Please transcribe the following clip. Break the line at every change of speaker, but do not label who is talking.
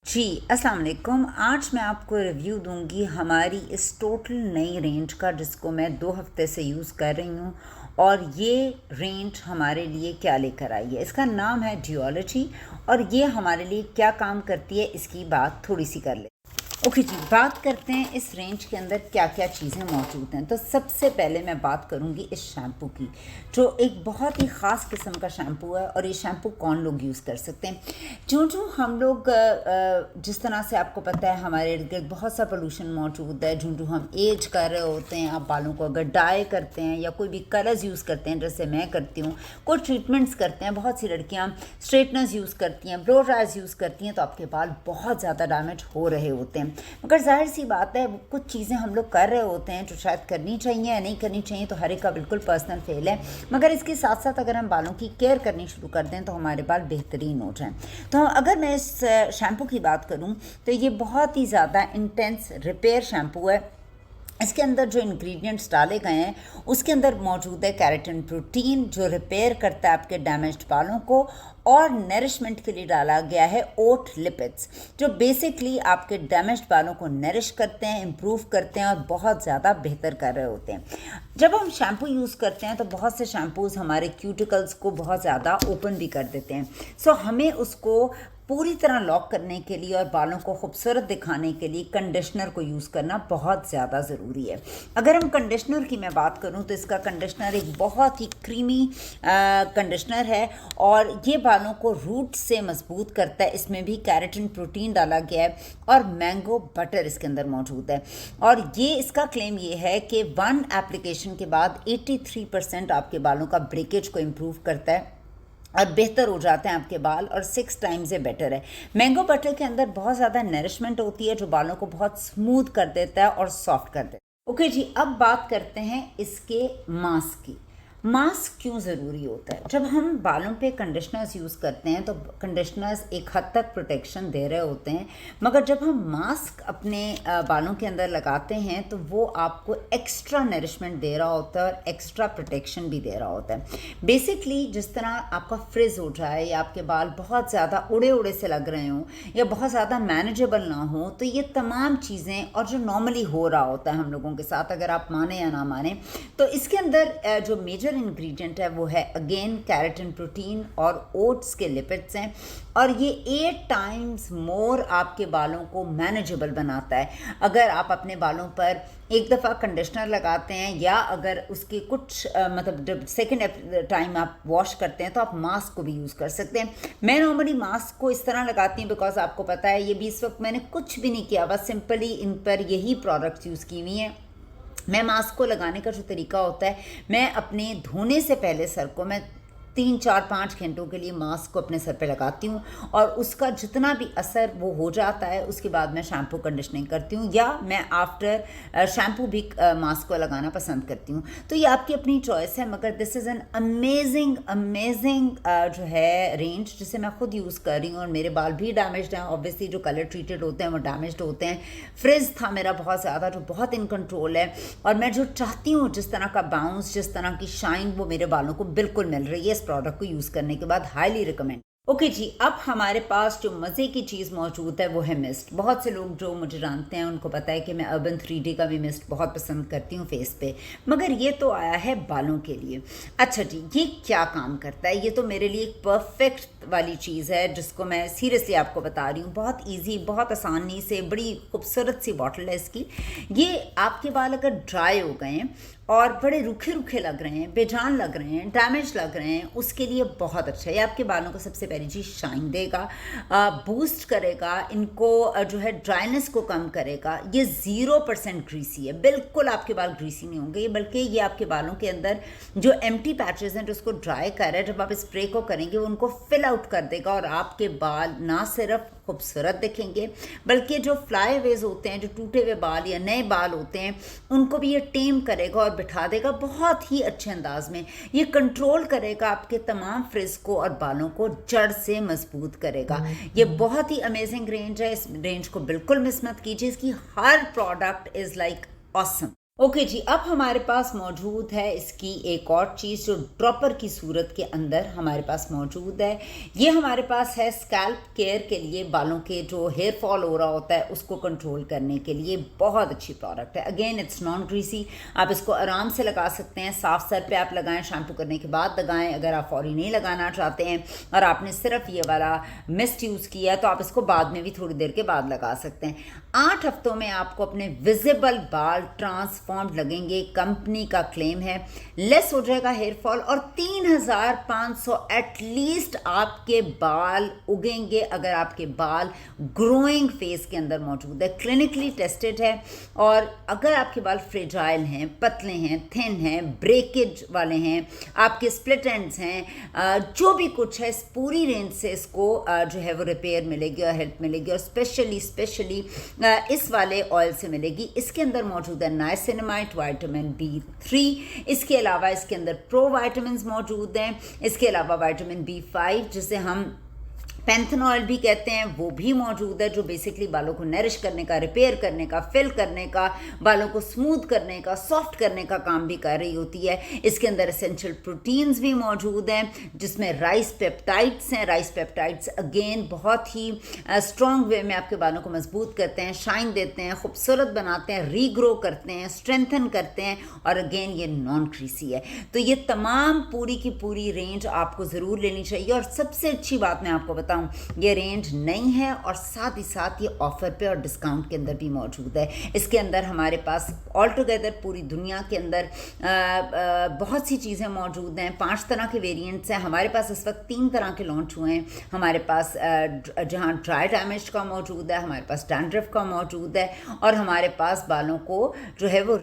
जी, अस्सलाम वालेकुम। आज मैं आपको रिव्यू दूंगी हमारी इस टोटल नई रेंज का, जिसको मैं 2 हफ्ते से यूज़ कर रही हूँ। और ये रेंज हमारे लिए क्या लेकर आई है, इसका नाम है ड्यूअलिटी। और ये हमारे लिए क्या काम करती है, इसकी बात थोड़ी सी कर ले। ओके जी, बात करते हैं इस रेंज के अंदर क्या क्या चीज़ें मौजूद हैं। तो सबसे पहले मैं बात करूंगी इस शैम्पू की, जो एक बहुत ही ख़ास किस्म का शैम्पू है। और ये शैम्पू कौन लोग यूज़ कर सकते हैं? जो हम लोग जिस तरह से आपको पता है हमारे इर्द गिर्द बहुत सा पोल्यूशन मौजूद है। जो हम एज कर रहे होते हैं, आप बालों को अगर डाई करते हैं या कोई भी कलर्स यूज़ करते हैं, जैसे मैं करती हूँ, कोई ट्रीटमेंट्स करते हैं, बहुत सी लड़कियाँ स्ट्रेटनर्स यूज़ करती हैं, ब्लो ड्रायर्स यूज़ करती हैं, तो आपके बाल बहुत ज़्यादा डैमेज हो रहे होते हैं। मगर जाहिर सी बात है, कुछ चीज़ें हम लोग कर रहे होते हैं जो शायद करनी चाहिए या नहीं करनी चाहिए, तो हर एक का बिल्कुल पर्सनल फेल है। मगर इसके साथ साथ अगर हम बालों की केयर करनी शुरू कर दें तो हमारे बाल बेहतरीन हो जाएं। तो अगर मैं इस शैम्पू की बात करूं तो ये बहुत ही ज़्यादा इंटेंस रिपेयर शैम्पू है। इसके अंदर जो इंग्रेडिएंट्स डाले गए हैं उसके अंदर मौजूद है केराटिन प्रोटीन, जो रिपेयर करता है आपके डैमेज्ड बालों को। और नरिशमेंट के लिए डाला गया है ओट लिपिड्स, जो बेसिकली आपके डैमेज्ड बालों को नरिश करते हैं, इम्प्रूव करते हैं और बहुत ज़्यादा बेहतर कर रहे होते हैं। जब हम शैम्पू यूज़ करते हैं तो बहुत से शैम्पूज़ हमारे क्यूटिकल्स को बहुत ज़्यादा ओपन भी कर देते हैं। सो हमें उसको पूरी तरह लॉक करने के लिए और बालों को खूबसूरत दिखाने के लिए कंडीशनर को यूज़ करना बहुत ज़्यादा ज़रूरी है। अगर हम कंडीशनर की मैं बात करूं तो इसका कंडीशनर एक बहुत ही क्रीमी कंडीशनर है और ये बालों को रूट से मजबूत करता है। इसमें भी केराटिन प्रोटीन डाला गया है और मैंगो बटर इसके अंदर मौजूद है। और ये इसका क्लेम ये है कि 1 एप्लीकेशन के बाद 83% आपके बालों का ब्रेकेज को इम्प्रूव करता है और बेहतर हो जाते हैं आपके बाल, और 6 टाइम्स से बेटर है। मैंगो बटर के अंदर बहुत ज़्यादा नरिशमेंट होती है जो बालों को बहुत स्मूथ कर देता है और सॉफ्ट कर देता है। ओके जी, अब बात करते हैं इसके मास्क की। मास्क क्यों ज़रूरी होता है? जब हम बालों पे कंडीशनर्स यूज़ करते हैं तो कंडीशनर्स एक हद तक प्रोटेक्शन दे रहे होते हैं, मगर जब हम मास्क अपने बालों के अंदर लगाते हैं तो वो आपको एक्स्ट्रा नरिशमेंट दे रहा होता है और एक्स्ट्रा प्रोटेक्शन भी दे रहा होता है। बेसिकली जिस तरह आपका फ्रिज हो जाए या आपके बाल बहुत ज़्यादा उड़े उड़े से लग रहे हों या बहुत ज़्यादा मैनेजेबल ना हो, तो ये तमाम चीज़ें, और जो नॉर्मली हो रहा होता है हम लोगों के साथ, अगर आप माने या ना माने, तो इसके अंदर जो मेजर इंग्रेडिएंट है वो है अगेन केराटिन प्रोटीन और ओट्स के लिपिड्स हैं। और ये 8 टाइम्स मोर आपके बालों को मैनेजेबल बनाता है। अगर आप अपने बालों पर एक दफ़ा कंडीशनर लगाते हैं या अगर उसके कुछ मतलब जब सेकेंड टाइम आप वॉश करते हैं तो आप मास्क को भी यूज़ कर सकते हैं। मैं नॉर्मली मास्क को इस तरह लगाती हूँ बिकॉज आपको पता है ये भी इस वक्त मैंने कुछ भी नहीं किया, बस सिंपली इन पर यही प्रोडक्ट्स यूज़ की हुई हैं। मैं मास्क को लगाने का जो तरीका होता है, मैं अपने धोने से पहले सर को मैं 3 4 5 घंटों के लिए मास्क को अपने सर पे लगाती हूँ और उसका जितना भी असर वो हो जाता है उसके बाद मैं शैम्पू कंडीशनिंग करती हूँ, या मैं आफ्टर शैम्पू भी मास्क को लगाना पसंद करती हूँ। तो ये आपकी अपनी चॉइस है, मगर दिस इज़ एन अमेजिंग जो है रेंज, जिसे मैं खुद यूज़ कर रही हूँ। और मेरे बाल भी डैमेज्ड हैं, ऑब्वियसली जो कलर ट्रीटेड होते हैं वो डैमेज्ड होते हैं। फ्रिज था मेरा बहुत ज़्यादा, जो बहुत इन कंट्रोल है, और मैं जो चाहती हूँ जिस तरह का बाउंस, जिस तरह की शाइन, वो मेरे बालों को बिल्कुल मिल रही है इस प्रोडक्ट को यूज़ करने के बाद। Highly recommend. ओके जी, अब हमारे पास जो मज़े की चीज़ मौजूद है वो है मिस्ट। बहुत से लोग जो मुझे जानते हैं उनको पता है कि मैं अर्बन 3D का भी मिस्ट बहुत पसंद करती हूँ फेस पे, मगर ये तो आया है बालों के लिए। अच्छा जी, ये क्या काम करता है? ये तो मेरे लिए एक परफेक्ट वाली चीज़ है जिसको मैं सीरियसली आपको बता रही हूँ। बहुत ईजी, बहुत आसानी से, बड़ी खूबसूरत सी बॉटल है इसकी। ये आपके बाल अगर ड्राई हो गए हैं और बड़े रूखे रूखे लग रहे हैं, बेजान लग रहे हैं, डैमेज लग रहे हैं, उसके लिए बहुत अच्छा है। ये आपके बालों को सबसे पहली चीज़ शाइन देगा, बूस्ट करेगा, इनको जो है ड्राइनेस को कम करेगा। ये 0% ग्रीसी है, बिल्कुल आपके बाल ग्रीसी नहीं होंगे, बल्कि ये आपके बालों के अंदर जो एम्प्टी पैचेस हैं जो उसको ड्राई कर रहा है, जब आप स्प्रे को करेंगे वो उनको फिल आउट कर देगा और आपके बाल ना सिर्फ खूबसूरत दिखेंगे बल्कि जो फ्लाईवेज होते हैं, जो टूटे हुए बाल या नए बाल होते हैं, उनको भी ये टेम करेगा और बिठा देगा बहुत ही अच्छे अंदाज में। ये कंट्रोल करेगा आपके तमाम फ्रिज को और बालों को जड़ से मजबूत करेगा। ये बहुत ही अमेजिंग रेंज है, इस रेंज को बिल्कुल मिस मत कीजिए। इसकी हर product is like awesome. Okay जी, अब हमारे पास मौजूद है इसकी एक और चीज़ जो ड्रॉपर की सूरत के अंदर हमारे पास मौजूद है। ये हमारे पास है स्कैल्प केयर के लिए, बालों के जो हेयर फॉल हो रहा होता है उसको कंट्रोल करने के लिए बहुत अच्छी प्रोडक्ट है। अगेन इट्स नॉन ग्रीसी, आप इसको आराम से लगा सकते हैं। साफ सर पे आप लगाएं, शैम्पू करने के बाद लगाएं। अगर आप फौरी नहीं लगाना चाहते हैं और आपने सिर्फ ये वाला मिस्ट यूज़ किया है तो आप इसको बाद में भी थोड़ी देर के बाद लगा सकते हैं। 8 हफ्तों में आपको अपने विजिबल बाल ट्रांसफॉर्म्ड लगेंगे, कंपनी का क्लेम है। लेस हो जाएगा हेयर फॉल और 3500 एटलीस्ट आपके बाल उगेंगे अगर आपके बाल ग्रोइंग फेज के अंदर मौजूद है। क्लिनिकली टेस्टेड है। और अगर आपके बाल फ्रेजाइल हैं, पतले हैं, थिन हैं, ब्रेकेज वाले हैं, आपके स्प्लिट एंड्स हैं, जो भी कुछ है, इस पूरी रेंज से इसको जो है वो रिपेयर मिलेगी और हेल्प मिलेगी। और स्पेशली इस वाले ऑयल से मिलेगी। इसके अंदर मौजूद है नाइसिनामाइड, विटामिन B3, इसके अलावा इसके अंदर प्रो विटामिन मौजूद हैं। इसके अलावा विटामिन B5 जिसे हम पैंथेनॉल भी कहते हैं वो भी मौजूद है, जो बेसिकली बालों को नरिश करने का, रिपेयर करने का, फिल करने का, बालों को स्मूथ करने का, सॉफ्ट करने का काम भी कर रही होती है। इसके अंदर एसेंशियल प्रोटीन्स भी मौजूद हैं जिसमें राइस पेप्टाइड्स हैं। राइस पेप्टाइड्स अगेन बहुत ही स्ट्रॉन्ग वे में आपके बालों को मजबूत करते हैं, शाइन देते हैं, खूबसूरत बनाते हैं, रीग्रो करते हैं, स्ट्रेंथन करते हैं। और अगेन ये नॉन क्रीसी है। तो ये तमाम पूरी की पूरी रेंज आपको ज़रूर लेनी चाहिए। और सबसे अच्छी बात मैं आपको बताऊं, ये रेंज नई है और साथ ही साथ ये ऑफर पे और डिस्काउंट के अंदर भी मौजूद है। इसके अंदर हमारे पास ऑल टुगेदर पूरी दुनिया के अंदर बहुत सी चीज़ें मौजूद हैं। 5 तरह के वेरिएंट्स हैं। हमारे पास इस वक्त 3 तरह के लॉन्च हुए हैं। हमारे पास जहाँ ड्राई डैमेज का मौजूद है, हमारे पास डैंड्रफ का मौजूद है और हमारे पास बालों को जो है वो